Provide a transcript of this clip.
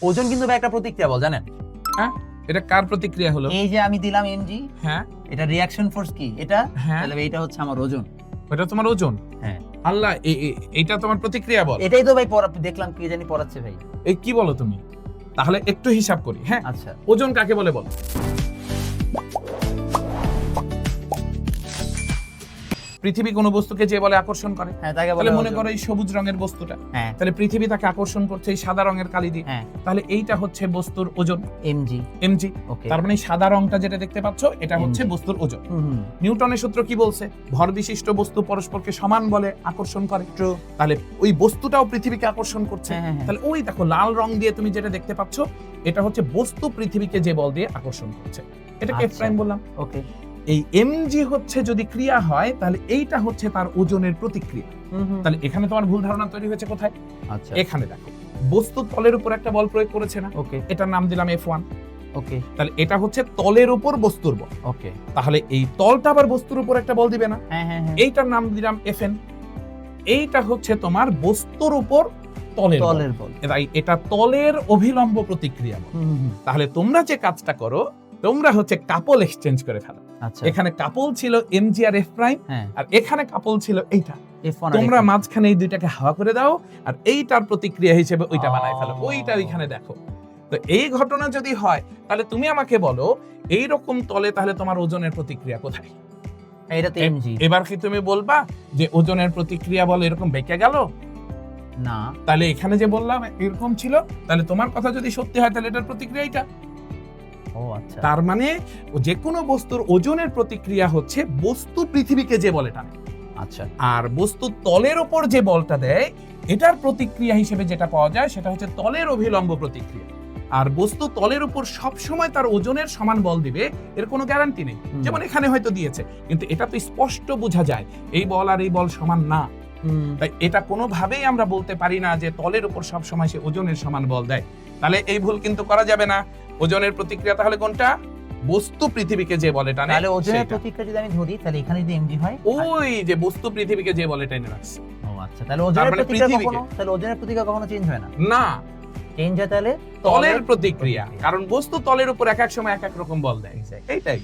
ওজন কিন্তু ভাই একটা প্রতিক্রিয়া বল, জানেন? হ্যাঁ, এটা কার প্রতিক্রিয়া হলো? এই যে আমি দিলাম mg, হ্যাঁ এটা রিঅ্যাকশন ফোর্স কি এটা? হ্যাঁ, তাহলে এইটা হচ্ছে আমার ওজন। ওটা তোমার ওজন। হ্যাঁ, আল্লাহ, এইটা তোমার প্রতিক্রিয়া বল। এটাই তো ভাই দেখলাম কি জানি পড়াচ্ছে ভাই। এই কি বলো তুমি? তাহলে একটু হিসাব করি। হ্যাঁ, আচ্ছা, ওজন কাকে বলে বল? পৃথিবী কোনো বস্তুকে যে বলে আকর্ষণ করে। হ্যাঁ তাকে বলে তাহলে মনে ওজন। করো এই সবুজ রঙের বস্তুটা, হ্যাঁ তাহলে পৃথিবী তাকে আকর্ষণ করছে এই সাদা রঙের কালি দিয়ে। হ্যাঁ, তাহলে এইটা হচ্ছে বস্তুর ওজন, mg। mg। ওকে, তার মানে এই সাদা রংটা যেটা দেখতে পাচ্ছ এটা হচ্ছে mg। বস্তুর ওজন। হুম, নিউটনের সূত্র কি বলছে? ভর বিশিষ্ট বস্তু পরস্পরকে সমান বলে আকর্ষণ করে। ট্রু। তাহলে ওই বস্তুটাও পৃথিবীকে আকর্ষণ করছে। হ্যাঁ, হ্যাঁ, হ্যাঁ। তাহলে ওই দেখো লাল রং দিয়ে তুমি যেটা দেখতে পাচ্ছ এটা হচ্ছে বস্তু পৃথিবীকে যে বল দিয়ে আকর্ষণ করছে, এটাকে এফ আচ্ছা। প্রাইম বললাম। ওকে। এই এমজি হচ্ছে যদি ক্রিয়া হয় তাহলে এইটা হচ্ছে তার ওজনের প্রতিক্রিয়া। তাহলে এখানে তোমার ভুল ধারণা তৈরি হয়েছে কোথায়? আচ্ছা, এখানে দেখো, বস্তু তলের উপর একটা বল প্রয়োগ করেছে না, ওকে এটার নাম দিলাম F1। ওকে তাহলে এটা হচ্ছে তলের উপর বস্তুর বল। ওকে। তাহলে এই তলটা আবার বস্তুর উপর একটা বল দিবে না, হ্যাঁ হ্যাঁ হ্যাঁ, এইটার নাম দিলাম Fn। এইটা হচ্ছে তোমার বস্তুর উপর তলের বল। তলের বল। তাই এটা তলের অভিলম্ব প্রতিক্রিয়া বল। তাহলে তোমরা যে কাজটা করো, তোমরা হচ্ছে কাপল এক্সচেঞ্জ করে ফেলো। আচ্ছা, এখানে কাপল ছিল এমজি আর এফ প্রাইম, হ্যাঁ আর এখানে কাপল ছিল এইটা। F1 আর তোমরা F1। মাঝখানে এই দুইটাকে হাওয়া করে দাও আর এইটার প্রতিক্রিয়া হিসেবে ওইটা বানায় ফেলো, ও। ওইটা ওইখানে দেখো। তো এই ঘটনা যদি হয় তাহলে তুমি আমাকে বলো এই রকম তলে তাহলে তোমার ওজনের প্রতিক্রিয়া কোথায়? এটা তো mg। এবার কি তুমি বলবা যে ওজনের প্রতিক্রিয়া বল এরকম বেঁকে গেল? না, তাহলে এখানে যে বললাম এরকম ছিল, তাহলে তোমার কথা যদি সত্যি হয় তাহলে এটার প্রতিক্রিয়া এটা। ও আচ্ছা। তার মানে যে কোনো বস্তুর ওজনের প্রতিক্রিয়া হচ্ছে বস্তু পৃথিবীকে যে বলে টানে, আচ্ছা, আর বস্তু তলের উপর যে বলটা দেয় এটার প্রতিক্রিয়া হিসেবে যেটা পাওয়া যায় সেটা হচ্ছে তলের অভিলম্ব প্রতিক্রিয়া। আর বস্তু তলের উপর সব সময় তার ওজনের সমান বল দিবে এর কোনো গ্যারান্টি নেই। যেমন এখানে হয়তো দিয়েছে, কিন্তু এটা তো স্পষ্ট বোঝা যায় এই বল আর এই বল সমান না। তাই এটা কোনোভাবেই আমরা বলতে পারি না যে তলের উপর সব সময় সে ওজনের সমান বল দেয়। তাহলে এই ভুল কিন্তু করা যাবে না। ওজনের প্রতিক্রিয়া তাহলে কোনটা? বস্তু পৃথিবীকে যে বলে টানে তাহলে ওজনের সেটা। প্রতিক্রিয়া যদি আমি ধরি তাহলে এখানে যদি mg হয়। ওই যে বস্তু পৃথিবীকে যে বলে টেনে রাখছে। ও আচ্ছা, তাহলে ওজনের মানে প্রতিক্রিয়া পৃথিবীকে। কখনো, তাহলে ওজনের প্রতিক্রিয়া কখনো চেঞ্জ হয় না? না, চেঞ্জ হয় তাহলে তলের প্রতিক্রিয়া, কারণ বস্তু তলের উপর এক এক সময় এক এক রকম বল দেয়। এইটাই।